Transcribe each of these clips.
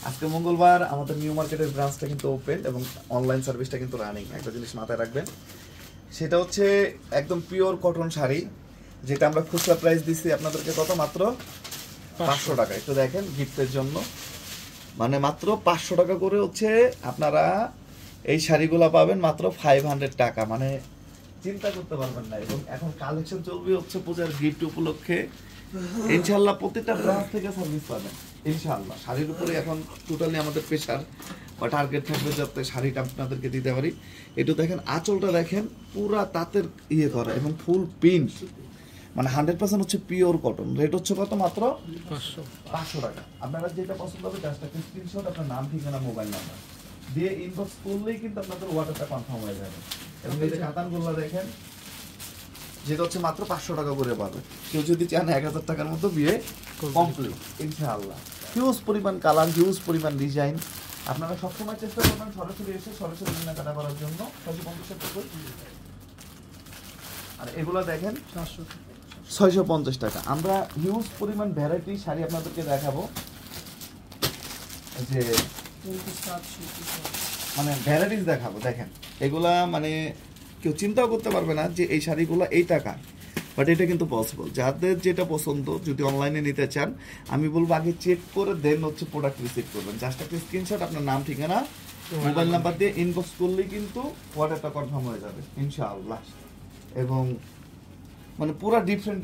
আজকে মঙ্গলবার আমাদের নিউ মার্কেটের ব্রাঞ্চটা কিন্তু ওপেন এবং অনলাইন সার্ভিসটা কিন্তু রানিং। একটা জিনিস মাথায় রাখবেন, সেটা হচ্ছে একদম পিওর কটন শাড়ি, যেটা আমরা খুচরা প্রাইস দিচ্ছি আপনাদেরকে কত, মাত্র 500 টাকা। একটু দেখেন গিফটের জন্য, মানে মাত্র 500 টাকা করে হচ্ছে আপনারা এই শাড়িগুলো পাবেন মাত্র 500 টাকা, মানে চিন্তা করতে পারবেন না। এবং এখন কালেকশন চলবে হচ্ছে পূজার গিফট উপলক্ষে, ইনশাআল্লাহ প্রত্যেকটা ব্রাঞ্চ থেকে সার্ভিস পাবেন ইনশাআল্লাহ। শাড়ির উপরে এখন টোটালি আমাদের প্রেশার বা টার্গেট থাকবে যাতে শাড়িটা আপনাদেরকে দিতে পারি। একটু দেখেন আঁচলটা দেখেন, পুরা তাঁতের ইয়ে করা এবং ফুল প্রিন্ট, মানে 100% হচ্ছে পিওর কটন। রেট হচ্ছে কত, মাত্র 500 টাকা। আপনারা যেটা পছন্দ হবে জাস্ট একটা স্ক্রিনশট, আপনার নাম, ঠিকানা, মোবাইল নাম্বার দিয়ে ইনবক্স করলেই কিন্তু আপনাদের অর্ডারটা কনফার্ম হয়ে যাবে। এবং এই যে কাতানগুলো দেখেন, যেটা হচ্ছে মাত্র 500 টাকা করে পাবে। কেউ যদি চান 1000 টাকার মতো বিয়ে কমপ্লিট ইনশাআল্লাহ। হিউজ পরিমাণ কালার, হিউজ পরিমাণ ডিজাইন। আপনারা সবসময় চেষ্টা করবেন সরাসরি এসে সরাসরি কেনাকাটা করার জন্য। 650 টাকা। আর এগুলো দেখেন 650 টাকা। আমরা হিউজ পরিমাণ ভ্যারাইটি শাড়ি আপনাদেরকে দেখাবো, যে মানে ভ্যারাইটিস দেখাবো। দেখেন এগুলা মানে কেউ চিন্তাও করতে পারবে না যে এই শাড়িগুলো এই টাকা, বাট এটা কিন্তু পসিবল। যাদের যেটা পছন্দ যদি অনলাইনে নিতে চান, আমি বলবো আগে চেক করে দেন হচ্ছে প্রোডাক্ট রিসিভ করবেন। জাস্ট একটা স্ক্রিনশট, আপনার নাম, ঠিকানা, মোবাইল নাম্বার দিয়ে ইনবক্স করলেই কিন্তু অর্ডারটা কনফার্ম হয়ে যাবে ইনশাআল্লাহ। এবং মানে পুরো ডিফারেন্ট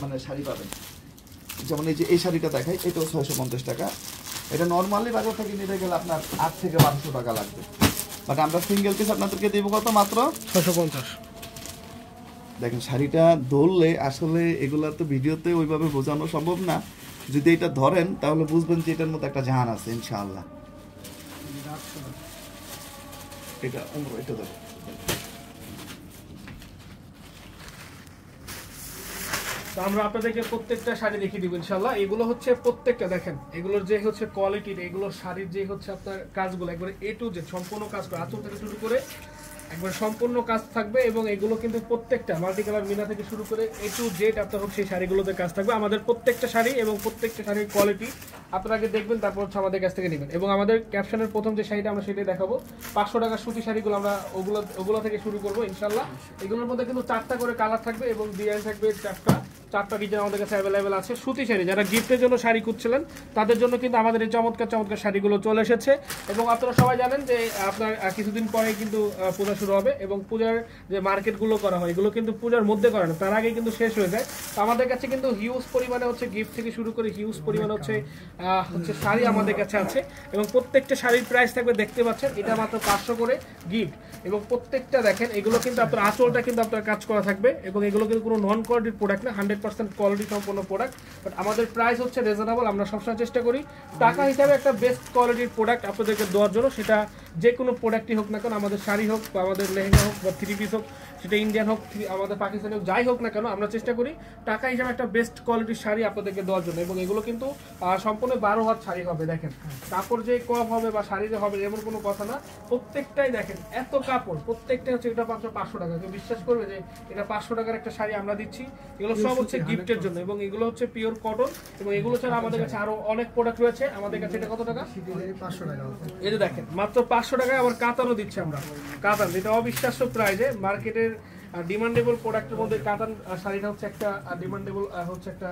মানে শাড়ি পাবেন। যেমন এই যে এই শাড়িটা দেখাই, এটাও 650 টাকা। এটা নর্মালি বাজার থেকে নিতে গেলে আপনার 8 থেকে 1200 টাকা লাগবে, বাট আমরা সিঙ্গেল পিস আপনাদেরকে দিব কত, মাত্র 650। দেখেন শাড়িটা ধরলে আসলে এগুলা তো ভিডিওতে ওইভাবে বোঝানো সম্ভব না, যদি এটা ধরেন তাহলে বুঝবেন যে এটার মধ্যে একটা জান আছে ইনশাআল্লাহ। এটা দেখো, আমরা আপনাদেরকে প্রত্যেকটা শাড়ি দেখিয়ে দিব ইনশাআল্লাহ। এগুলো হচ্ছে প্রত্যেকটা দেখেন, এগুলোর যে হচ্ছে কোয়ালিটি, এগুলোর শাড়ির যে হচ্ছে আপনার কাজগুলো একবারে A to Z সম্পূর্ণ কাজ করে, আঁচল থেকে শুরু করে একবার সম্পূর্ণ কাজ থাকবে। এবং এগুলো কিন্তু প্রত্যেকটা মাল্টি কালার মিনা থেকে শুরু করে A to Z আপনার হচ্ছে এই শাড়িগুলোতে কাজ থাকবে। আমাদের প্রত্যেকটা শাড়ি এবং প্রত্যেকটা শাড়ির কোয়ালিটি আপনারা আগে দেখবেন, তারপর হচ্ছে আমাদের কাছ থেকে নেবেন। এবং আমাদের ক্যাপশনের প্রথম যে শাড়িটা আমরা সেটাই দেখাবো, 500 টাকার সুতি শাড়িগুলো আমরা ওগুলো থেকে শুরু করবো ইনশাআল্লাহ। এগুলোর মধ্যে কিন্তু 4টা করে কালার থাকবে এবং ডিজাইন থাকবে 4টা ডিজাইন আমাদের কাছে অ্যাভেলেবেল আছে। সুতি শাড়ি যারা গিফটের জন্য শাড়ি খুঁজছিলেন তাদের জন্য কিন্তু আমাদের এই চমৎকার শাড়িগুলো চলে এসেছে। এবং আপনারা সবাই জানেন যে আপনার কিছুদিন পরে কিন্তু পূজা শুরু হবে, এবং পূজার যে মার্কেটগুলো করা হয় এগুলো কিন্তু পূজার মধ্যে করে না, তার আগে কিন্তু শেষ হয়ে যায়। তো আমাদের কাছে কিন্তু হিউজ পরিমাণে হচ্ছে গিফট থেকে শুরু করে হিউজ পরিমাণে হচ্ছে শাড়ি আমাদের কাছে আছে। এবং প্রত্যেকটা শাড়ির প্রাইস থাকবে, দেখতে পাচ্ছেন এটা মাত্র 500 করে গিফট। এবং প্রত্যেকটা দেখেন এগুলো কিন্তু আপনার আঁচলটা কিন্তু আপনার কাজ করা থাকবে, এবং এগুলো কিন্তু কোনো নন কোয়ালিটির প্রোডাক্ট না, 100% কোয়ালিটি সম্পন্ন প্রোডাক্ট। বাট আমাদের প্রাইস হচ্ছে রিজনেবল। আমরা সবসময় চেষ্টা করি টাকা হিসাবে একটা বেস্ট কোয়ালিটির প্রোডাক্ট আপনাদেরকে দেওয়ার জন্য। সেটা যে কোনো প্রোডাক্টই হোক না কেন, আমাদের শাড়ি হোক বা আমাদের লেহেঙ্গা হোক বা 3 পিস হোক, সেটা ইন্ডিয়ান হোক, আমাদের পাকিস্তানি হোক, যাই হোক না কেন, আমরা চেষ্টা করি টাকা হিসাবে একটা বেস্ট কোয়ালিটির শাড়ি আপনাদেরকে দেওয়ার জন্য। এবং এগুলো কিন্তু সম্পূর্ণ 12 হাত শাড়ি হবে। দেখেন কাপড় যে কম হবে বা শাড়ি যে হবে এমন কোনো কথা না, প্রত্যেকটাই দেখেন এত কাপড়, প্রত্যেকটাই হচ্ছে এটা মাত্র 500 টাকা। কেউ বিশ্বাস করবে যে এটা 500 টাকার একটা শাড়ি আমরা দিচ্ছি? এগুলো সব হচ্ছে গিফটের জন্য, এবং এগুলো হচ্ছে পিওর কটন। এবং এগুলো ছাড়া আমাদের কাছে আরো অনেক প্রোডাক্ট রয়েছে। আমাদের কাছে এটা কত টাকা? 500 টাকা। এই যে দেখেন মাত্র 500 টাকায় আবার কাতানও দিচ্ছি আমরা। কাতান এটা অবিশ্বাস্য প্রাইজে, মার্কেটের ডিমান্ডেবল প্রোডাক্টের মধ্যে কাতান শাড়িটা হচ্ছে একটা ডিমান্ডেবল হচ্ছে একটা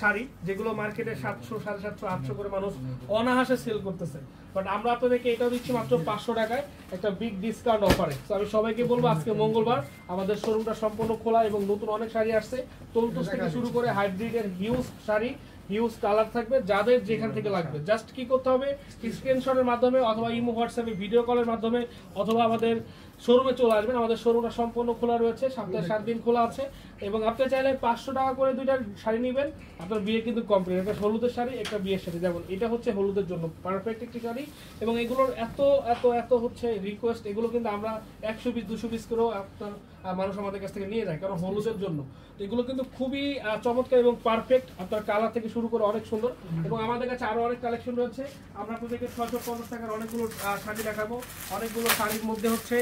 শাড়ি, যেগুলো মার্কেটে 700, 750, 800 করে মানুষ অনাহাসে সেল করতেছে। বাট আমরা আপনাদেরকে এটাও দিচ্ছি মাত্র 500 টাকায় একটা বিগ ডিসকাউন্ট অফারে। তো আমি সবাইকে বলবো আজকে মঙ্গলবার আমাদের শোরুমটা সম্পূর্ণ খোলা, এবং নতুন অনেক শাড়ি আসছে, তলতুস থেকে শুরু করে হাইব্রিডের হিউজ শাড়ি, হিউজ কালার থাকবে। যাদের যেখান থেকে লাগবে জাস্ট কি করতে হবে, স্ক্রিনশটের মাধ্যমে অথবা ইমো হোয়াটসঅ্যাপে ভিডিও কলের মাধ্যমে অথবা আমাদের শোরুমে চলে আসবেন। আমাদের শোরুমটা সম্পূর্ণ খোলা রয়েছে, সপ্তাহে 7 দিন খোলা আছে। এবং আপনি চাইলে 500 টাকা করে 2টা শাড়ি নেবেন, আপনার বিয়ে কিন্তু কমপ্লিট। একটা হলুদের শাড়ি, একটা বিয়ের শাড়ি। যেমন এটা হচ্ছে হলুদের জন্য পারফেক্ট একটি শাড়ি, এবং এগুলোর এত এত এত হচ্ছে রিকোয়েস্ট, এগুলো কিন্তু আমরা 100 পিস 200 পিস করেও আপনার মানুষ আমাদের কাছ থেকে নিয়ে যায়, কারণ হলুদের জন্য। তো এগুলো কিন্তু খুবই চমৎকার এবং পারফেক্ট, আপনার কালার থেকে শুরু করে অনেক সুন্দর। এবং আমাদের কাছে আরো অনেক কালেকশন রয়েছে। আমরা আপনাদেরকে 650 টাকার অনেকগুলো শাড়ি দেখাবো। অনেকগুলো শাড়ির মধ্যে হচ্ছে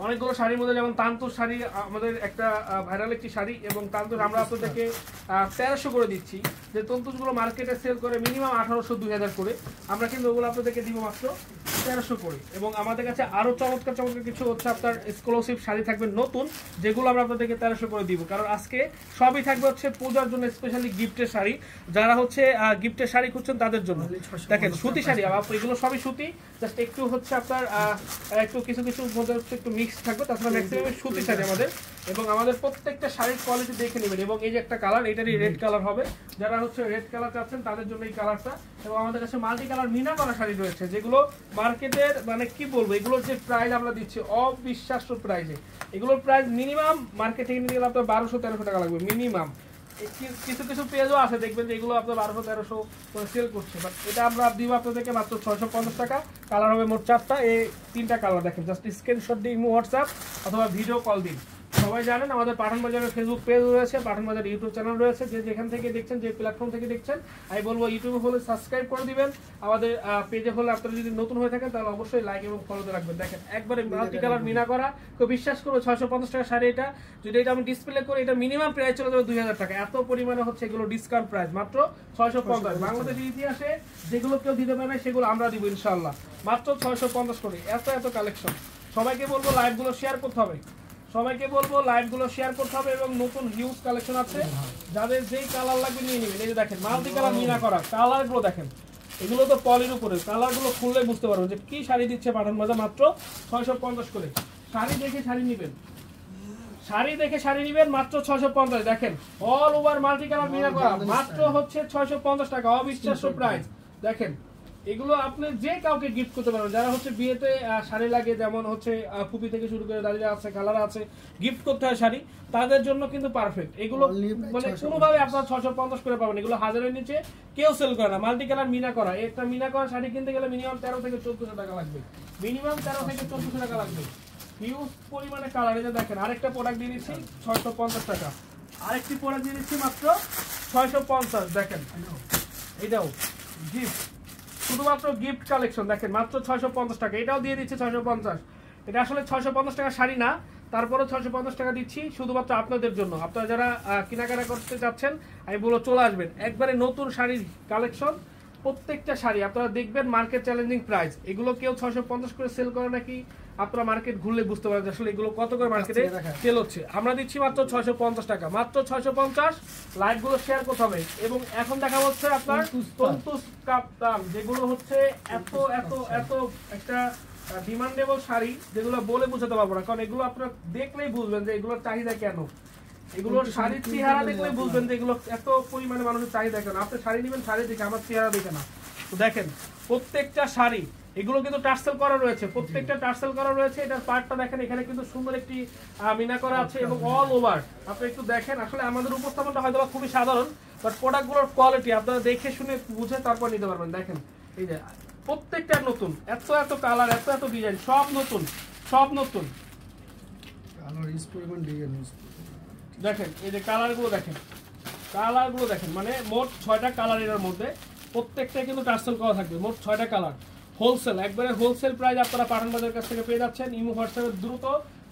অনেকগুলো শাড়ির মধ্যে যেমন তান্তর শাড়ি, আমাদের একটা ভাইরাল একটি শাড়ি, এবং তান্তর আমরা আপনাদেরকে 1300 করে দিচ্ছি। যে তন্তুজগুলো মার্কেটে সেল করে মিনিমাম 1800-2000 করে, আমরা কিন্তু ওগুলো আপনাদেরকে দিব মাত্র 1300 করে। এবং আমাদের কাছে আরো চমৎকার চমৎকার কিছু হচ্ছে আপনার এক্সক্লুসিভ শাড়ি থাকবে নতুন, যেগুলো আমরা আপনাদেরকে 1300 করে দিব। কারণ আজকে সবই থাকবে হচ্ছে পূজার জন্য, স্পেশালি গিফটের শাড়ি। যারা হচ্ছে গিফটের শাড়ি খুঁজছেন তাদের জন্য দেখেন সুতি শাড়ি, এগুলো সবই সুতি, জাস্ট একটু হচ্ছে আপনার একটু কিছু কিছু মধ্যে হচ্ছে একটু মিক্স থাকবে, তাছাড়া ম্যাক্সিমাম সুতি শাড়ি আমাদের। এবং আমাদের প্রত্যেকটা শাড়ির কোয়ালিটি দেখে নেবেন। এবং এই যে একটা কালার, এটারই রেড কালার হবে, যারা হচ্ছে রেড কালার চাচ্ছেন তাদের জন্য এই কালারটা। এবং আমাদের কাছে মাল্টি কালার মিনা করা শাড়ি রয়েছে, যেগুলো মার্কেটের মানে কি বলবো, এগুলোর যে প্রাইস আমরা দিচ্ছি অবিশ্বাস্য প্রাইসে। এগুলোর প্রাইস মিনিমাম মার্কেট থেকে নিতে গেলে আপনার 1200-1300 টাকা লাগবে মিনিমাম। কিছু কিছু পেজও আছে দেখবেন যে এগুলো আপনার 1200-1300 করে সেল করছে, বাট এটা আমরা দিব আপনাদেরকে মাত্র 650 টাকা। কালার হবে মোট 4টা, এই 3টা কালার দেখেন। জাস্ট স্ক্রিনশট দিয়ে ইমো, হোয়াটসঅ্যাপ অথবা ভিডিও কল দিন। সবাই জানেন আমাদের পাঠান বাজারের ফেসবুক পেজ রয়েছে, পাঠান বাজার ইউটিউব চ্যানেল রয়েছে। যে যেখান থেকে দেখছেন, যে প্ল্যাটফর্ম থেকে দেখছেন, আমি বলবো ইউটিউবে হলে সাবস্ক্রাইব করে দিবেন, আমাদের পেজে হলে আপনারা যদি নতুন হয়ে থাকেন তাহলে অবশ্যই লাইক এবং ফলোতে রাখবেন। দেখেন একবারে মাল্টি কালার মিনা করা, কেউ বিশ্বাস করবে 650 টাকা শাড়ি এটা, যদি এটা আমি ডিসপ্লে করি এটা মিনিমাম প্রাইস চলে যাবে 2000 টাকা। এত পরিমাণে হচ্ছে এগুলো ডিসকাউন্ট প্রাইস, মাত্র 650। বাংলাদেশের ইতিহাসে যেগুলো কেউ দিতে পারে না সেগুলো আমরা দিব ইনশাআল্লাহ, মাত্র 650 করে। এত এত কালেকশন। সবাইকে বলবো লাইভগুলো শেয়ার করতে হবে, সবাইকে বলবো লাইভগুলো শেয়ার করতে হবে। এবং নতুন হিউজ কালেকশন আছে, যাদের যেই কালার লাগবে নিয়ে নেবেন। এই যে দেখেন মাল্টি কালার মিনা করা, কালারগুলো দেখেন, এগুলো তো পলির উপরে, কালারগুলো খুললে বুঝতে পারবেন যে কি শাড়ি দিচ্ছে পাঠান বাজার, মাত্র 650 করে। শাড়ি দেখে শাড়ি নেবেন, শাড়ি দেখে শাড়ি নেবেন মাত্র 650। দেখেন অল ওভার মাল্টি কালার মিনা করা, মাত্র হচ্ছে 650 টাকা, অবিশ্বাস্য প্রাইস। দেখেন এগুলো আপনি যে কাউকে গিফট করতে পারবেন, যারা হচ্ছে বিয়েতে শাড়ি লাগে, যেমন হচ্ছে ফুপি থেকে শুরু করে দাঁড়িয়ে আছে, কালার আছে, গিফট করতে হয় শাড়ি, তাদের জন্য কিন্তু পারফেক্ট। এগুলো মানে কোনোভাবে আপনার 650 করে পাবেন, এগুলো 1000-এর নিচে কেউ সেল করে না। মাল্টি কালার মিনা করা, একটা মিনা করা শাড়ি কিনতে গেলে মিনিমাম 13 থেকে 1400 টাকা লাগবে, মিনিমাম 13 থেকে 1400 টাকা লাগবে। হিউজ পরিমাণে কালার। এই যে দেখেন আরেকটা প্রোডাক্ট দিয়ে দিচ্ছি 650 টাকা, আরেকটি প্রোডাক্ট দিয়ে দিচ্ছি মাত্র 650। দেখেন এটাও গিফট, শুধুমাত্র গিফট কালেকশন। দেখেন মাত্র 650 টাকা, এটাও দিয়ে দিচ্ছি 650। এটা আসলে 650 টাকা শাড়ি না, তারপরে 650 টাকা দিচ্ছি শুধুমাত্র আপনাদের জন্য। আপনারা যারা কেনাকাটা করতে চাচ্ছেন আমি বলবো চলে আসবেন, একবারে নতুন শাড়ির কালেকশন। প্রত্যেকটা শাড়ি আপনারা দেখবেন মার্কেট চ্যালেঞ্জিং প্রাইস। এগুলো কেউ 650 করে সেল করে নাকি আপনারা মার্কেট ঘুরলে বুঝতে পারবেন আসলে এগুলো কত করে মার্কেটে সেল হচ্ছে। আমরা দিচ্ছি মাত্র 650 টাকা, মাত্র 650। লাইভগুলো শেয়ার করতে হবে। এবং এখন দেখা হচ্ছে আপনার তন্তুস কাপ্তান, যেগুলো হচ্ছে এত এত এত একটা ডিমান্ডেবল শাড়ি, যেগুলো বলে বোঝাতে পারবো না, কারণ এগুলো আপনারা দেখলেই বুঝবেন যে এগুলোর চাহিদা কেন। এগুলোর শাড়ির চেহারা দেখলে বুঝবেন যে এগুলো এত পরিমাণে মানুষের চাহিদা কেন। আপনি শাড়ি নেবেন শাড়ি দেখে, আমার চেহারা দেখে না। তো দেখেন প্রত্যেকটা শাড়ি, এগুলো কিন্তু টার্সেল করা রয়েছে, প্রত্যেকটা টার্সেল করা রয়েছে। এটার পার্টটা দেখেন, এখানে কিন্তু সুন্দর একটি মিনা করা আছে এবং অল ওভার। আপনি একটু দেখেন, আসলে আমাদের উপস্থাপনটা হয়তো খুবই সাধারণ, বাট প্রোডাক্টগুলোর কোয়ালিটি আপনারা দেখে শুনে বুঝে তারপর নিতে পারবেন। দেখেন এই যে প্রত্যেকটা নতুন, এত এত কালার, এত এত ডিজাইন, সব নতুন, সব নতুন। দেখেন এই যে কালারগুলো দেখেন, কালারগুলো দেখেন, মানে মোট 6টা কালার এর মধ্যে, প্রত্যেকটা কিন্তু টার্সেল করা থাকবে। মোট 6টা কালার, হোলসেল, একবারে হোলসেল প্রাইস আপনারা পাঠান বাজারের কাছ থেকে পেয়ে যাচ্ছেন। ইমো হোয়াটসঅ্যাপে দ্রুত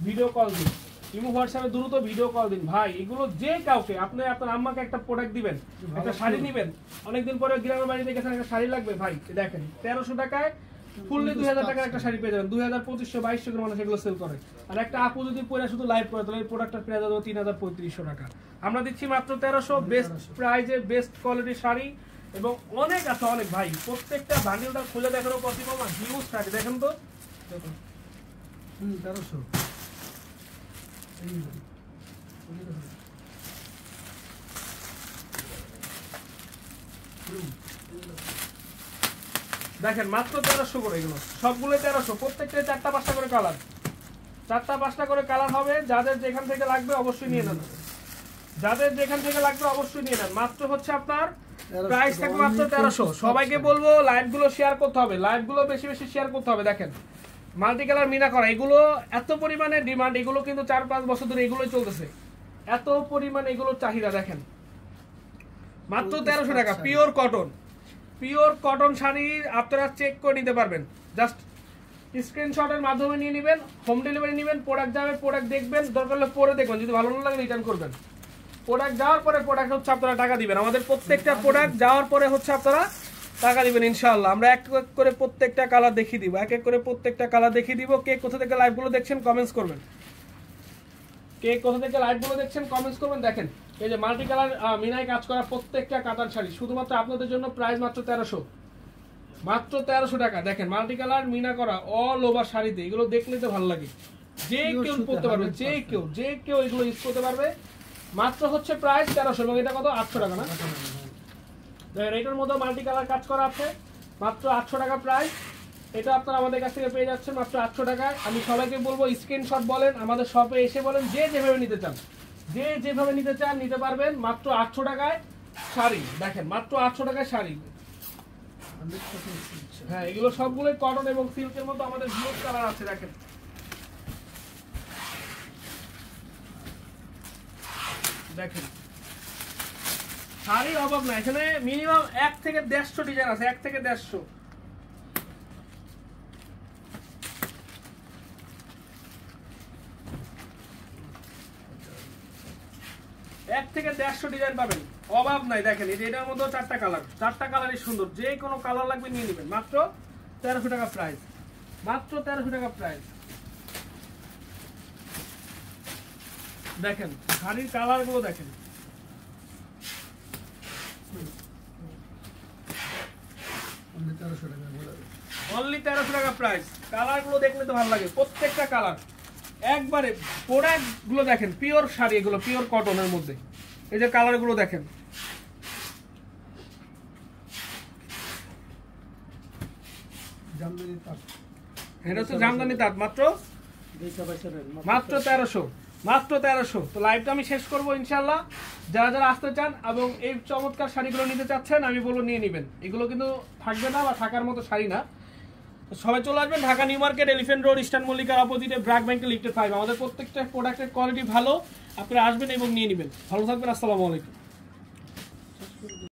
ভিডিও কল দিন, ইমো হোয়াটসঅ্যাপে দ্রুত ভিডিও কল দিন। ভাই এগুলো যে কাউকে, আপনি আপনার আম্মাকে একটা প্রোডাক্ট দিবেন, একটা শাড়ি নেবেন, অনেকদিন পরে গ্রামের বাড়িতে গেছেন একটা শাড়ি লাগবে, ভাই দেখেন 1300 টাকায় ফুললি 2000 টাকার একটা শাড়ি পেয়ে যাবেন। 2000, 2500, 2200 করে মানুষ এগুলো সেল করে। আর একটা আপু যদি পরে শুধু লাইভ করে তাহলে এই প্রোডাক্টটা পেয়ে যাবে 3000-3500 টাকা। আমরা দিচ্ছি মাত্র 1300, বেস্ট প্রাইজে বেস্ট কোয়ালিটির শাড়ি। এবং অনেক আছে অনেক ভাই, প্রত্যেকটা বান্ডিলটা খুলে দেখানো পসিবল না, হিউজ শাড়ি দেখেন তো। দেখুন 1300 দেখেন মাত্র 1300 করে, এগুলো সবগুলো 1300, প্রত্যেকটা 4টা-5টা করে কালার, 4টা-5টা করে কালার হবে। যাদের যেখান থেকে লাগবে অবশ্যই নিয়ে নেন, যাদের যেখান থেকে লাগবে অবশ্যই নিয়ে নেন। মাত্র হচ্ছে আপনার প্রাইস থাকবে মাত্র 1300। সবাইকে বলবো লাইভগুলো শেয়ার করতে হবে, লাইভগুলো বেশি বেশি শেয়ার করতে হবে। দেখেন মাল্টি কালার মিনা করা, এগুলো এত পরিমাণে ডিমান্ড, এগুলো কিন্তু 4-5 বছর ধরে এগুলোই চলতেছে, এত পরিমাণে এগুলোর চাহিদা। দেখেন মাত্র 1300 টাকা, pure cotton, pure cotton sari আপনারা চেক করে নিতে পারবেন। জাস্ট স্ক্রিনশটের মাধ্যমে নিয়ে নেবেন, হোম ডেলিভারি নেবেন, প্রোডাক্ট যাবে, প্রোডাক্ট দেখবেন, দরকার হলে পরে দেখবেন, যদি ভালো না লাগে রিটার্ন করবেন। প্রোডাক্ট যাওয়ার পরে প্রোডাক্ট হচ্ছে আপনারা টাকা দিবেন। আমাদের প্রত্যেকটা প্রোডাক্ট যাওয়ার পরে হচ্ছে আপনারা টাকা দিবেন ইনশাআল্লাহ। আমরা এক এক করে প্রত্যেকটা কালার দেখিয়ে দিব, এক এক করে প্রত্যেকটা কালার দেখিয়ে দিব। কে কোথা থেকে লাইভগুলো দেখছেন কমেন্টস করবেন, কে কোথা থেকে লাইভগুলো দেখছেন কমেন্টস করবেন। দেখেন এই যে মাল্টি কালার মিনায় কাজ করা প্রত্যেকটা কাতান শাড়ি শুধুমাত্র আপনাদের জন্য প্রাইস মাত্র 1300, মাত্র 1300 টাকা। দেখেন মাল্টি কালার মিনা করা অল ওভার শাড়িতে, এগুলো দেখলে তো ভালো লাগে, যে কেউ পড়তে পারবে, যে কেউ এগুলো ইউজ করতে পারবে। মাত্র হচ্ছে প্রাইস 1300 এবং এটা কত 800 টাকা না? দেখেন এটার মধ্যে মাল্টি কালার কাজ করা আছে, মাত্র 800 টাকা প্রাইস। এটা আপনারা আমাদের কাছ থেকে পেয়ে যাচ্ছেন মাত্র 800 টাকায়। আমি সবাইকে বলবো স্ক্রিনশট বলেন, আমাদের শপে এসে বলেন, যে যেভাবে নিতে চান, যে যেভাবে নিতে চান নিতে পারবেন। মাত্র 800 টাকায় শাড়ি, দেখেন মাত্র 800 টাকায় শাড়ি। হ্যাঁ এগুলো সবগুলোই কটন এবং সিল্কের মতো আমাদের ব্লু কালার আছে। দেখেন দেখেন শাড়ির অভাব না, এখানে মিনিমাম 1 থেকে 150 ডিজাইন আছে, 1 থেকে 150। এক থেকে 150 ডিজাইন পাবেন, অভাব নাই। দেখেন এই যে এটার মধ্যে 4টা কালার, 4টা কালারই সুন্দর, যে কোনো কালার লাগবে নিয়ে নেবেন। মাত্র 1300 টাকা প্রাইস, মাত্র 1300 টাকা প্রাইস। দেখেন শাড়ির কালার গুলো দেখেন, অনলি 1300 টাকা প্রাইস। কালার গুলো দেখলে তো ভালো লাগে, প্রত্যেকটা কালার একবারে। প্রোডাক্ট গুলো দেখেন পিওর শাড়ি, এগুলো পিওর কটনের মধ্যে। এই যে কালার গুলো দেখেন, এটা হচ্ছে জামদানি তাঁত, মাত্র 1300, মাত্র 1300। তো লাইভটা আমি শেষ করবো ইনশাল্লাহ। যারা যারা আসতে চান এবং এই চমৎকার শাড়িগুলো নিতে চাচ্ছেন আমি বলবো নিয়ে নেবেন। এগুলো কিন্তু থাকবে না বা থাকার মতো শাড়ি না। সবাই চলে আসবেন Dhaka new market, elephant road, eastern মল্লিকার অপোজিটে ব্র্যাক ব্যাংকের লিফটেড 5। আমাদের প্রত্যেকটা প্রোডাক্টের কোয়ালিটি ভালো, আপনারা আসবেন এবং নিয়ে নেবেন। ভালো থাকবেন, আসসালামু আলাইকুম।